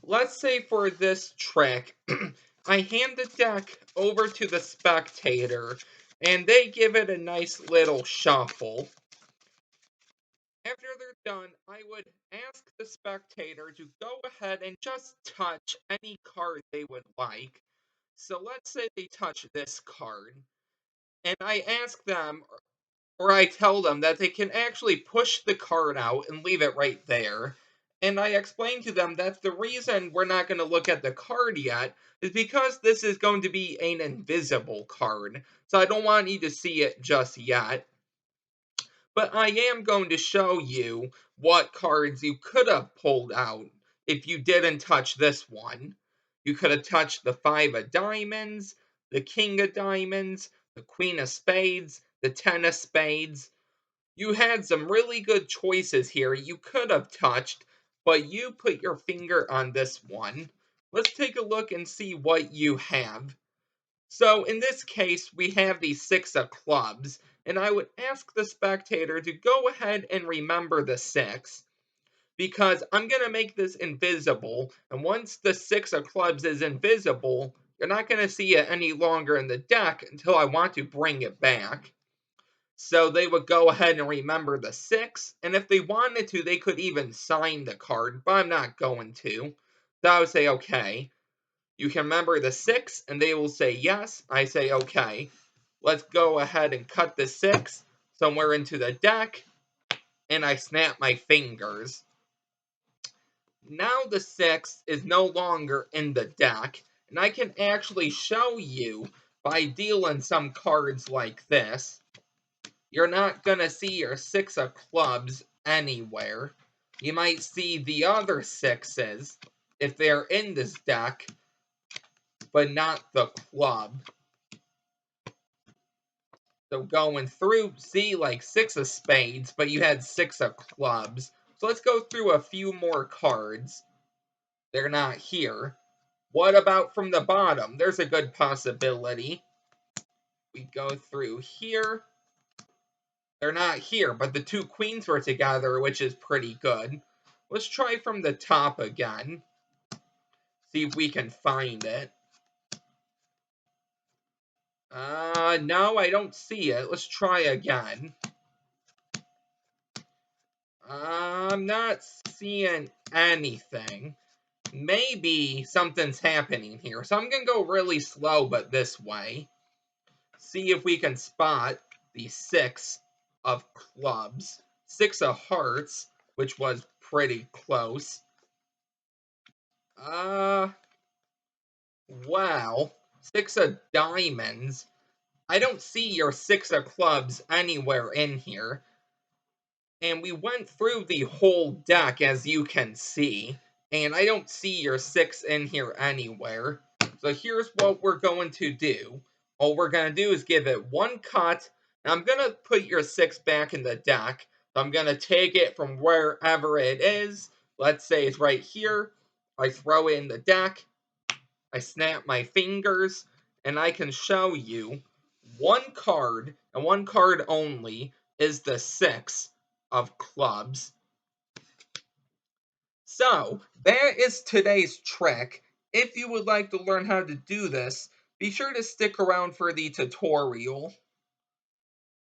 let's say for this trick, I hand the deck over to the spectator, and they give it a nice little shuffle. After they're done, I would ask the spectator to go ahead and just touch any card they would like. So let's say they touch this card, and I ask them, or I tell them that they can actually push the card out and leave it right there. And I explain to them that the reason we're not going to look at the card yet is because this is going to be an invisible card. So I don't want you to see it just yet. But I am going to show you what cards you could have pulled out if you didn't touch this one. You could have touched the Five of Diamonds, the King of Diamonds, the Queen of Spades, the Ten of Spades. You had some really good choices here you could have touched, but you put your finger on this one. Let's take a look and see what you have. So in this case, we have the Six of Clubs, and I would ask the spectator to go ahead and remember the six, because I'm going to make this invisible, and once the Six of Clubs is invisible, you're not going to see it any longer in the deck until I want to bring it back. So they would go ahead and remember the six, and if they wanted to, they could even sign the card, but I'm not going to. So I would say, okay, you can remember the six, and they will say yes. I say, okay, let's go ahead and cut the six somewhere into the deck, and I snap my fingers. Now the six is no longer in the deck, and I can actually show you by dealing some cards like this. You're not going to see your Six of Clubs anywhere. You might see the other sixes if they're in this deck, but not the club. So going through, see, like Six of Spades, but you had Six of Clubs. So let's go through a few more cards. They're not here. What about from the bottom? There's a good possibility. We go through here. They're not here, but the two queens were together, which is pretty good. Let's try from the top again. See if we can find it. No, I don't see it. Let's try again. I'm not seeing anything. Maybe something's happening here. So I'm going to go really slow, but this way. See if we can spot the Six of Clubs. Six of Hearts, which was pretty close. Wow. Six of Diamonds. I don't see your Six of Clubs anywhere in here. And we went through the whole deck, as you can see. And I don't see your six in here anywhere. So here's what we're going to do. All we're going to do is give it one cut. And I'm going to put your six back in the deck. So I'm going to take it from wherever it is. Let's say it's right here. I throw it in the deck. I snap my fingers. And I can show you one card, and one card only, is the Six of Clubs. So, that is today's trick. If you would like to learn how to do this, be sure to stick around for the tutorial.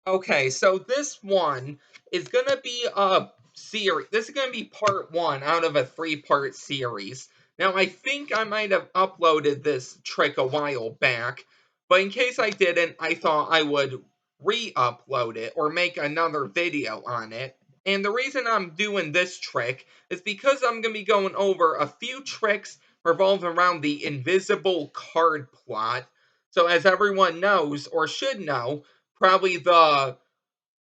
Okay, so this one is going to be a series. This is going to be part one out of a three-part series. Now, I think I might have uploaded this trick a while back, but in case I didn't, I thought I would re-upload it or make another video on it. And the reason I'm doing this trick is because I'm going to be going over a few tricks revolving around the invisible card plot. So as everyone knows, or should know, probably the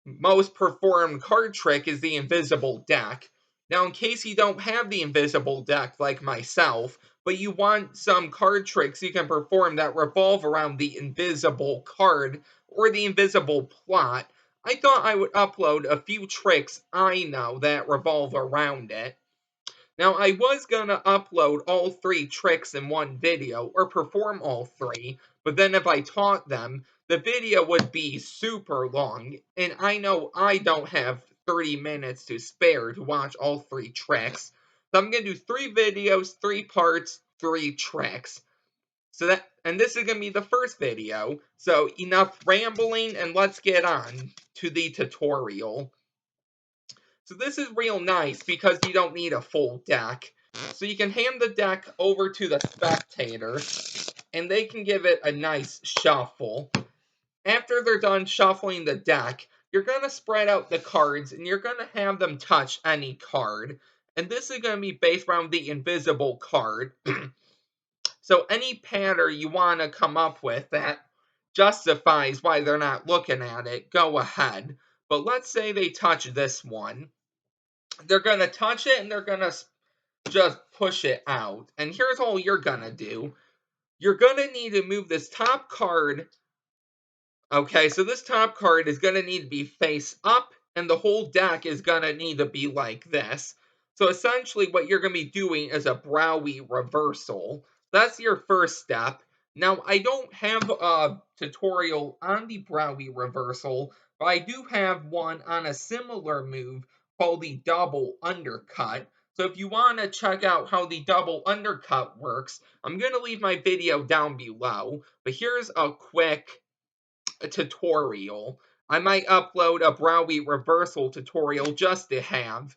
most performed card trick is the invisible deck. Now, in case you don't have the invisible deck like myself, but you want some card tricks you can perform that revolve around the invisible card or the invisible plot, I thought I would upload a few tricks I know that revolve around it. Now, I was going to upload all three tricks in one video, or perform all three, but then if I taught them, the video would be super long, and I know I don't have 30 minutes to spare to watch all three tricks. So I'm going to do 3 videos, 3 parts, 3 tricks. And this is going to be the first video. So enough rambling, and let's get on to the tutorial. So this is real nice because you don't need a full deck. So you can hand the deck over to the spectator, and they can give it a nice shuffle. After they're done shuffling the deck, you're going to spread out the cards, and you're going to have them touch any card. And this is going to be based around the invisible card. So any pattern you want to come up with that justifies why they're not looking at it, go ahead. But let's say they touch this one. They're going to touch it, and they're going to just push it out. And here's all you're going to do. You're going to need to move this top card. Okay, so this top card is going to need to be face up, and the whole deck is going to need to be like this. So essentially what you're going to be doing is a Browey Reversal. That's your first step. Now, I don't have a tutorial on the Browey Reversal, but I do have one on a similar move called the Double Undercut. So if you want to check out how the Double Undercut works, I'm going to leave my video down below. But here's a quick tutorial. I might upload a Browey Reversal tutorial just to have.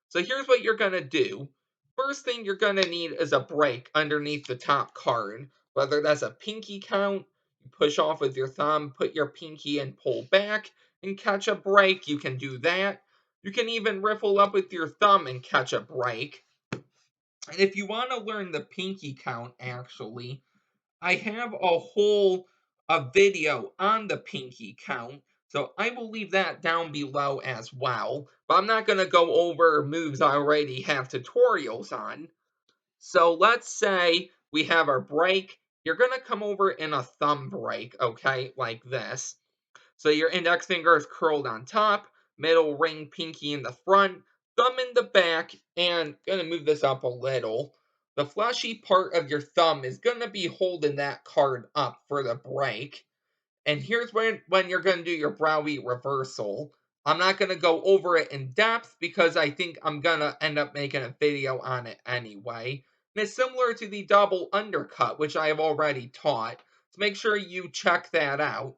So here's what you're going to do. First thing you're going to need is a break underneath the top card. Whether that's a pinky count, you push off with your thumb, put your pinky and pull back, and catch a break, you can do that. You can even riffle up with your thumb and catch a break. And if you want to learn the pinky count, actually, I have a video on the pinky count, so I will leave that down below as well. But I'm not going to go over moves I already have tutorials on. So let's say we have our break. You're going to come over in a thumb break, okay, like this. So your index finger is curled on top, middle ring pinky in the front, thumb in the back, and going to move this up a little. The fleshy part of your thumb is going to be holding that card up for the break. And here's when you're going to do your Browey Reversal. I'm not going to go over it in depth because I think I'm going to end up making a video on it anyway. And it's similar to the Double Undercut, which I have already taught. So make sure you check that out.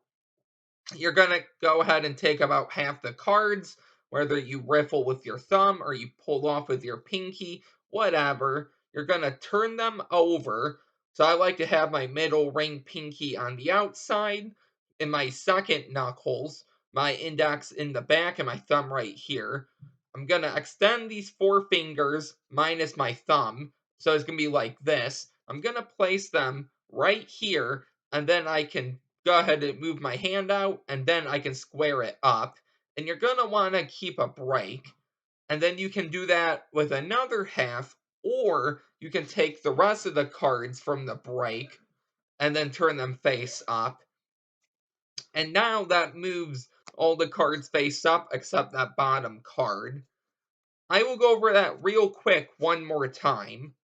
You're going to go ahead and take about half the cards, whether you riffle with your thumb or you pull off with your pinky, whatever. You're going to turn them over. So I like to have my middle ring pinky on the outside, and my second knuckles, my index in the back, and my thumb right here. I'm going to extend these 4 fingers minus my thumb. So it's going to be like this. I'm going to place them right here, and then I can go ahead and move my hand out, and then I can square it up. And you're going to want to keep a break. And then you can do that with another half, or you can take the rest of the cards from the break and then turn them face up. And now that moves all the cards face up except that bottom card. I will go over that real quick one more time.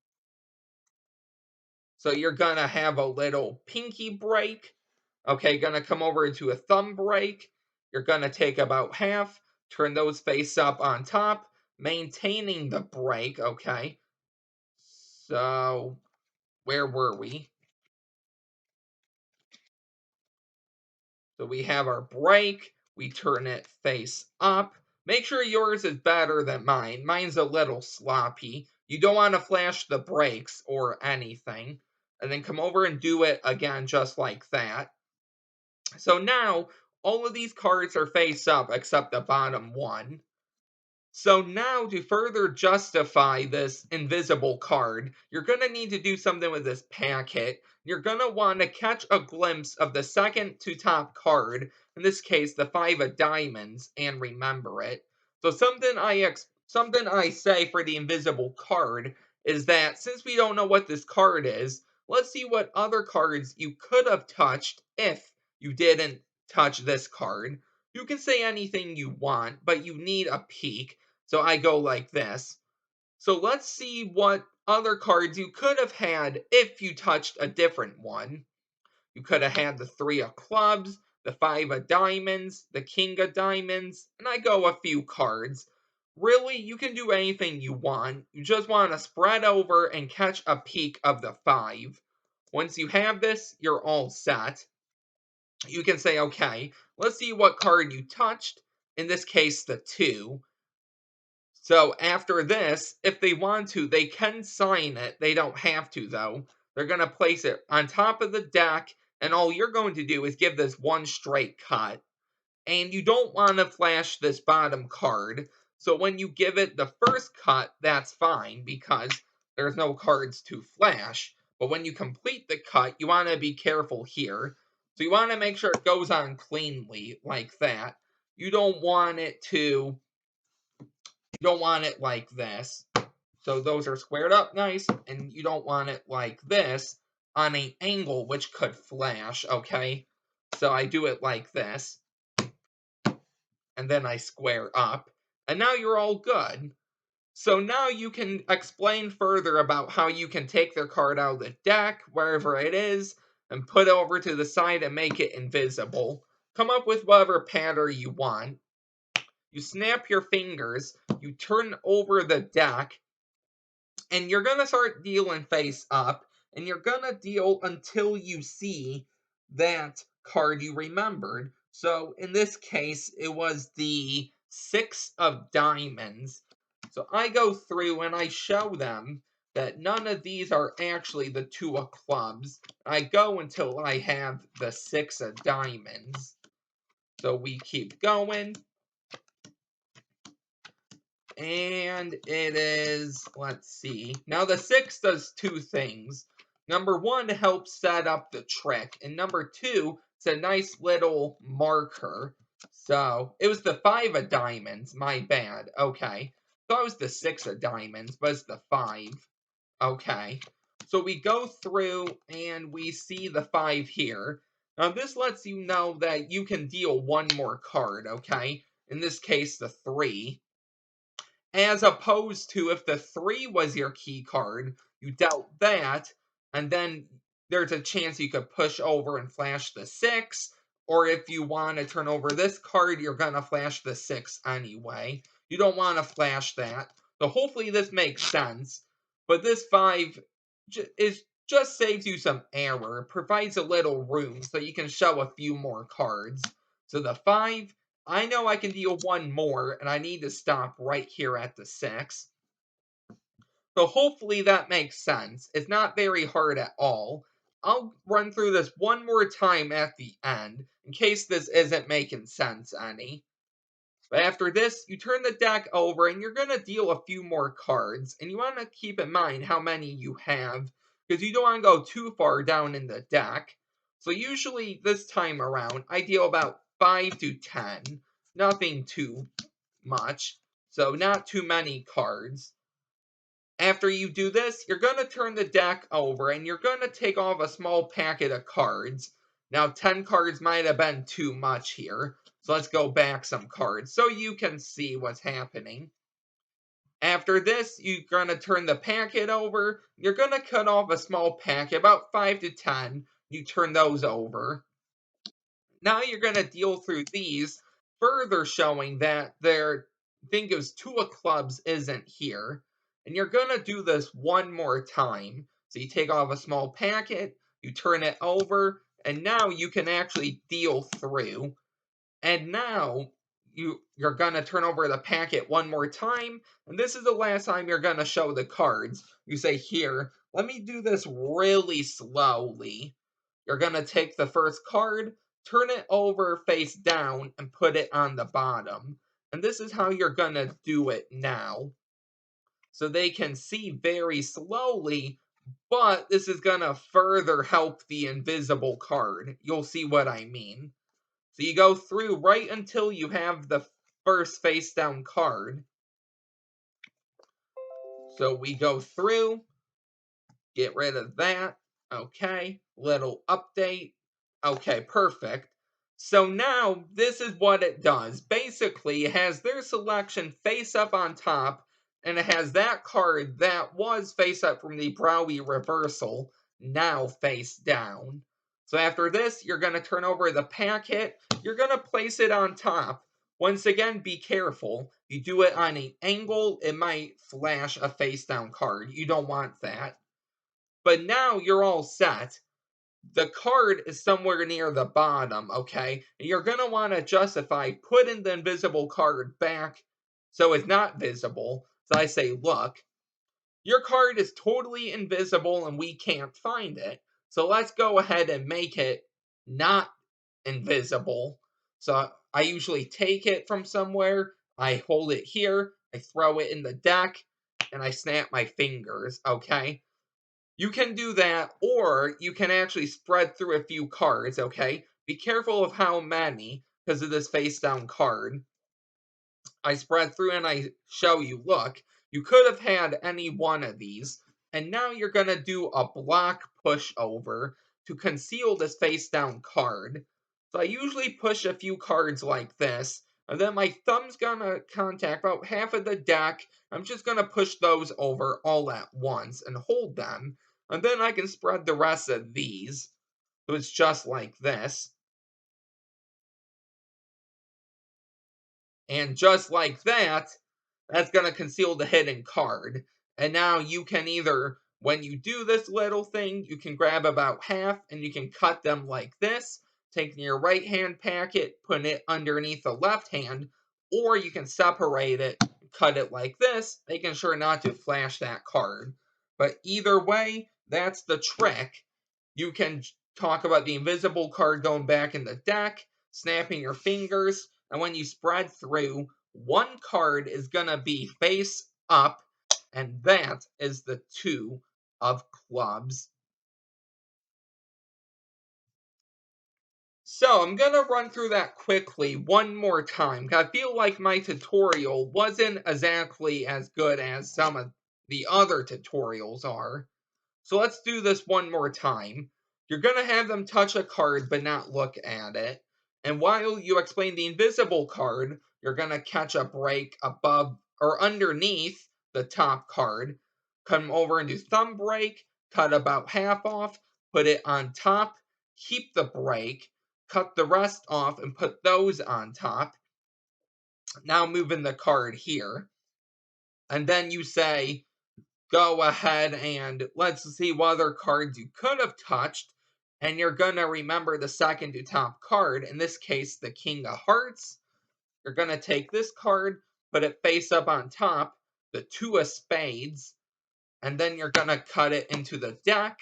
So you're going to have a little pinky break. Okay, going to come over into a thumb break. You're going to take about half, turn those face up on top, maintaining the break, okay? So, where were we? So we have our break, we turn it face up. Make sure yours is better than mine. Mine's a little sloppy. You don't want to flash the brakes or anything. And then come over and do it again just like that. So now, all of these cards are face up except the bottom one. So now, to further justify this invisible card, you're going to need to do something with this packet. You're going to want to catch a glimpse of the second to top card, in this case, the 5 of diamonds, and remember it. So something I say for the invisible card is that since we don't know what this card is, let's see what other cards you could have touched if you didn't touch this card. You can say anything you want, but you need a peek. So I go like this. So let's see what other cards you could have had if you touched a different one. You could have had the 3 of clubs, the 5 of diamonds, the king of diamonds, and I go a few cards. Really, you can do anything you want. You just want to spread over and catch a peek of the 5. Once you have this, you're all set. You can say, okay, let's see what card you touched. In this case, the 2. So after this, if they want to, they can sign it. They don't have to, though. They're going to place it on top of the deck, and all you're going to do is give this one straight cut. And you don't want to flash this bottom card. So when you give it the first cut, that's fine, because there's no cards to flash. But when you complete the cut, you want to be careful here. So you want to make sure it goes on cleanly, like that. You don't want it like this. So those are squared up nice, and you don't want it like this on an angle, which could flash, okay? So I do it like this, and then I square up, and now you're all good. So now you can explain further about how you can take their card out of the deck, wherever it is, and put it over to the side and make it invisible. Come up with whatever pattern you want. You snap your fingers, you turn over the deck, and you're going to start dealing face up, and you're going to deal until you see that card you remembered. So in this case, it was the 6 of diamonds. So I go through and I show them that none of these are actually the 2 of clubs. I go until I have the 6 of diamonds. So we keep going. And it is, let's see. Now the 6 does 2 things. Number 1 helps set up the trick. And number 2, it's a nice little marker. So it was the 5 of diamonds. My bad. Okay. Thought it was the 6 of diamonds, but it's the 5. Okay. So we go through and we see the 5 here. Now this lets you know that you can deal one more card, okay? In this case, the 3. As opposed to if the 3 was your key card, you dealt that, and then there's a chance you could push over and flash the 6, or if you want to turn over this card, you're going to flash the 6 anyway. You don't want to flash that. So hopefully this makes sense. But this 5 just saves you some error. It provides a little room so you can show a few more cards. So the 5, I know I can deal one more, and I need to stop right here at the 6. So hopefully that makes sense. It's not very hard at all. I'll run through this one more time at the end, in case this isn't making sense any. But after this, you turn the deck over, and you're going to deal a few more cards. And you want to keep in mind how many you have, because you don't want to go too far down in the deck. So usually this time around, I deal about 5 to 10. Nothing too much. So not too many cards. After you do this, you're going to turn the deck over, and you're going to take off a small packet of cards. Now, 10 cards might have been too much here. So let's go back some cards so you can see what's happening. After this, you're going to turn the packet over. You're going to cut off a small packet, about 5 to 10. You turn those over. Now you're going to deal through these, further showing that their thing goes 2 of clubs isn't here. And you're going to do this one more time. So you take off a small packet, you turn it over, and now you can actually deal through. And now you're going to turn over the packet one more time, and this is the last time you're going to show the cards. You say, here, let me do this really slowly. You're going to take the first card, turn it over face down, and put it on the bottom. And this is how you're going to do it now. So they can see very slowly, but this is going to further help the invisible card. You'll see what I mean. So you go through right until you have the first face down card. So we go through, get rid of that. Okay, little update. Okay, perfect. So now this is what it does. Basically, it has their selection face up on top, and it has that card that was face up from the Browey Reversal, now face down. So after this, you're going to turn over the packet. You're going to place it on top. Once again, be careful. If you do it on an angle, it might flash a face down card. You don't want that. But now you're all set. The card is somewhere near the bottom, okay? And you're going to want to justify putting the invisible card back so it's not visible. So I say, look, your card is totally invisible and we can't find it. So let's go ahead and make it not invisible. So I usually take it from somewhere, I hold it here, I throw it in the deck, and I snap my fingers, okay? You can do that, or you can actually spread through a few cards, okay? Be careful of how many, because of this face down card. I spread through and I show you, look, you could have had any one of these, and now you're going to do a block pushover to conceal this face down card. So I usually push a few cards like this, and then my thumb's going to contact about half of the deck. I'm just going to push those over all at once and hold them, and then I can spread the rest of these. So it's just like this. And just like that, that's going to conceal the hidden card. And now you can either, when you do this little thing, you can grab about half and you can cut them like this, taking your right hand packet, putting it underneath the left hand, or you can separate it, cut it like this, making sure not to flash that card. But either way, that's the trick. You can talk about the invisible card going back in the deck, snapping your fingers, and when you spread through, one card is going to be face up, and that is the 2 of clubs. So I'm going to run through that quickly one more time, because I feel like my tutorial wasn't exactly as good as some of the other tutorials are. So let's do this one more time. You're going to have them touch a card but not look at it. And while you explain the invisible card, you're going to catch a break above or underneath the top card. Come over and do thumb break, cut about half off, put it on top, keep the break, cut the rest off and put those on top. Now moving the card here. And then you say, go ahead and let's see what other cards you could have touched. And you're going to remember the second to top card, in this case, the King of Hearts. You're going to take this card, put it face up on top, the 2 of Spades, and then you're going to cut it into the deck.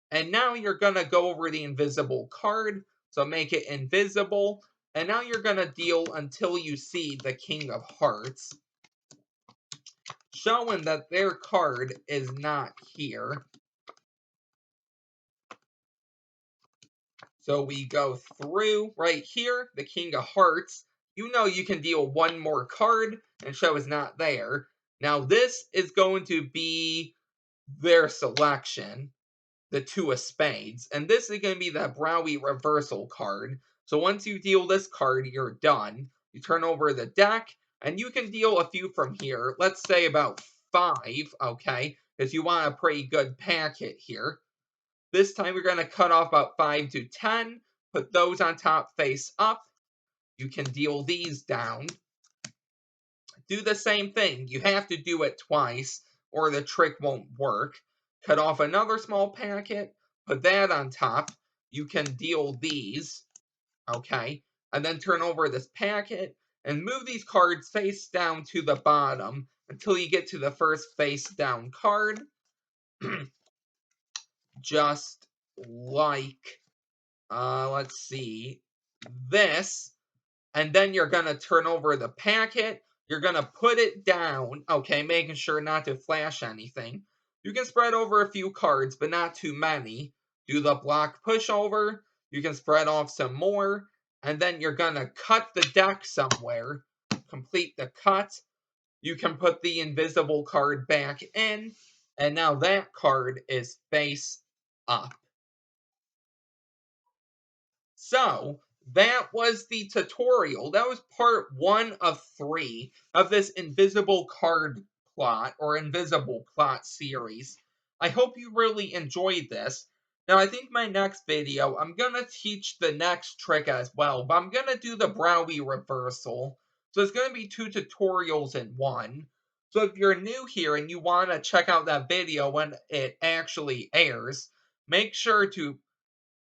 And now you're going to go over the invisible card, so make it invisible. And now you're going to deal until you see the King of Hearts, showing that their card is not here. So we go through right here, the King of Hearts. You know you can deal one more card and show is not there. Now this is going to be their selection, the 2 of Spades. And this is going to be the Browey Reversal card. So once you deal this card, you're done. You turn over the deck, and you can deal a few from here. Let's say about 5, okay? Because you want a pretty good packet here. This time we're going to cut off about 5 to 10, put those on top face up. You can deal these down. Do the same thing. You have to do it twice or the trick won't work. Cut off another small packet, put that on top. You can deal these, okay? And then turn over this packet and move these cards face down to the bottom until you get to the first face down card. Just like let's see, this, and then you're going to turn over the packet. You're going to put it down, okay, making sure not to flash anything. You can spread over a few cards, but not too many. Do the block pushover. You can spread off some more, and then you're going to cut the deck somewhere. Complete the cut. You can put the invisible card back in, and now that card is face up. So, that was the tutorial. That was part 1 of 3 of this invisible card plot or invisible plot series. I hope you really enjoyed this. Now, I think my next video, I'm going to teach the next trick as well, but I'm going to do the Browey Reversal. So it's going to be 2 tutorials in one. So if you're new here and you want to check out that video when it actually airs, make sure to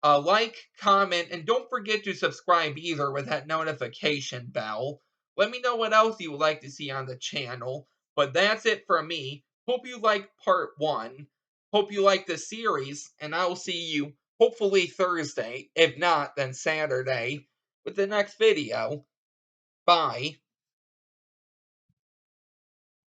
like, comment, and don't forget to subscribe either with that notification bell. Let me know what else you would like to see on the channel. But that's it for me. Hope you liked part 1. Hope you like the series, and I'll see you hopefully Thursday. If not, then Saturday with the next video. Bye.